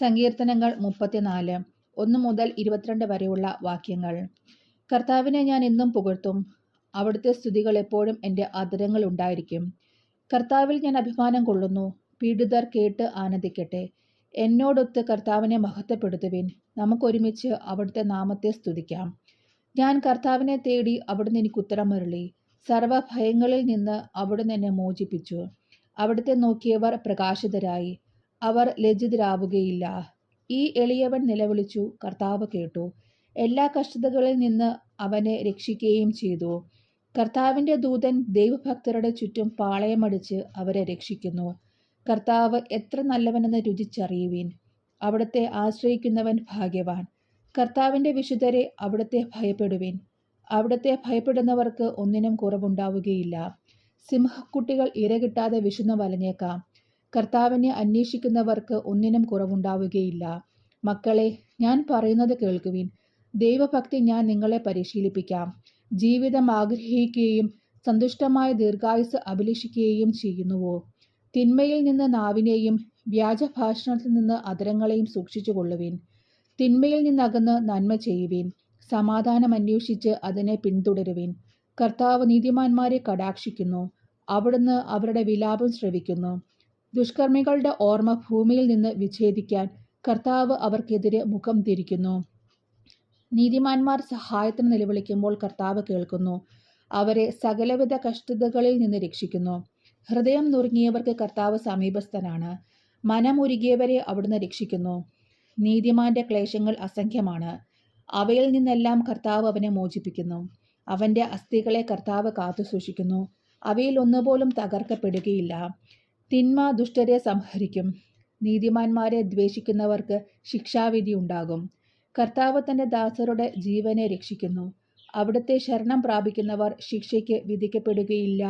സങ്കീർത്തനങ്ങൾ 34 1 മുതൽ 22 വരെയുള്ള വാക്യങ്ങൾ. കർത്താവിനെ ഞാൻ എന്നും പുകഴ്ത്തും. അവിടുത്തെ സ്തുതികൾ എപ്പോഴും എൻ്റെ അധരങ്ങൾ ഉണ്ടായിരിക്കും. കർത്താവിൽ ഞാൻ അഭിമാനം കൊള്ളുന്നു. പീഡിതർ കേട്ട് ആനന്ദിക്കട്ടെ. എന്നോടൊത്ത് കർത്താവിനെ മഹത്വപ്പെടുത്തുവിൻ. നമുക്കൊരുമിച്ച് അവിടുത്തെ നാമത്തെ സ്തുതിക്കാം. ഞാൻ കർത്താവിനെ തേടി, അവിടുന്ന് എനിക്ക് ഉത്തരമരുളി. സർവ്വഭയങ്ങളിൽ നിന്ന് അവിടുന്ന് എന്നെ മോചിപ്പിച്ചു. അവിടുത്തെ നോക്കിയവർ പ്രകാശിതരായി. അവർ ലജ്ജിതരാവുകയില്ല. ഈ എളിയവൻ നിലവിളിച്ചു, കർത്താവ് കേട്ടു. എല്ലാ കഷ്ടതകളിൽ നിന്ന് അവനെ രക്ഷിക്കുകയും ചെയ്തു. കർത്താവിൻ്റെ ദൂതൻ ദൈവഭക്തരുടെ ചുറ്റും പാളയമടിച്ച് അവരെ രക്ഷിക്കുന്നു. കർത്താവ് എത്ര നല്ലവനെന്ന് രുചിച്ചറിയുവിൻ. അവിടുത്തെ ആശ്രയിക്കുന്നവൻ ഭാഗ്യവാൻ. കർത്താവിൻ്റെ വിശുദ്ധരെ അവിടുത്തെ ഭയപ്പെടുവിൻ. അവിടുത്തെ ഭയപ്പെടുന്നവർക്ക് ഒന്നിനും കുറവുണ്ടാവുകയില്ല. സിംഹക്കുട്ടികൾ ഇരകിട്ടാതെ വിശന്നു വലഞ്ഞേക്കാം. കർത്താവിനെ അന്വേഷിക്കുന്നവർക്ക് ഒന്നിനും കുറവുണ്ടാവുകയില്ല. മക്കളെ, ഞാൻ പറയുന്നത് കേൾക്കുവിൻ. ദൈവഭക്തി ഞാൻ നിങ്ങളെ പരിശീലിപ്പിക്കാം. ജീവിതം ആഗ്രഹിക്കുകയും സന്തുഷ്ടമായ ദീർഘായുസ് അഭിലഷിക്കുകയും ചെയ്യുന്നുവോ? തിന്മയിൽ നിന്ന് നാവിനെയും വ്യാജഭാഷണത്തിൽ നിന്ന് അധരങ്ങളെയും സൂക്ഷിച്ചുകൊള്ളുവിൻ. തിന്മയിൽ നിന്നകന്ന് നന്മ ചെയ്യുവിൻ. സമാധാനം അന്വേഷിച്ച് അതിനെ പിന്തുടരുവിൻ. കർത്താവ് നീതിമാന്മാരെ കടാക്ഷിക്കുന്നു. അവിടുന്ന് അവരുടെ വിലാപം ശ്രവിക്കുന്നു. ദുഷ്കർമ്മികളുടെ ഓർമ്മ ഭൂമിയിൽ നിന്ന് വിച്ഛേദിക്കാൻ കർത്താവ് അവർക്കെതിരെ മുഖം തിരിക്കുന്നു. നീതിമാന്മാർ സഹായത്തിന് നിലവിളിക്കുമ്പോൾ കർത്താവ് കേൾക്കുന്നു. അവരെ സകലവിധ കഷ്ടതകളിൽ നിന്ന് രക്ഷിക്കുന്നു. ഹൃദയം നുറുങ്ങിയവർക്ക് കർത്താവ് സമീപസ്ഥനാണ്. മനമുരുകിയവരെ അവിടുന്ന് രക്ഷിക്കുന്നു. നീതിമാന്റെ ക്ലേശങ്ങൾ അസംഖ്യമാണ്. അവയിൽ നിന്നെല്ലാം കർത്താവ് അവനെ മോചിപ്പിക്കുന്നു. അവന്റെ അസ്ഥികളെ കർത്താവ് കാത്തുസൂക്ഷിക്കുന്നു. അവയിൽ ഒന്നുപോലും തകർക്കപ്പെടുകയില്ല. തിന്മ ദുഷ്ടരെ സംഹരിക്കും. നീതിമാന്മാരെ ദ്വേഷിക്കുന്നവർക്ക് ശിക്ഷാവിധി ഉണ്ടാകും. കർത്താവ് തന്റെ ദാസരുടെ ജീവനെ രക്ഷിക്കുന്നു. അവിടുത്തെ ശരണം പ്രാപിക്കുന്നവർ ശിക്ഷയ്ക്ക് വിധിക്കപ്പെടുകയില്ല.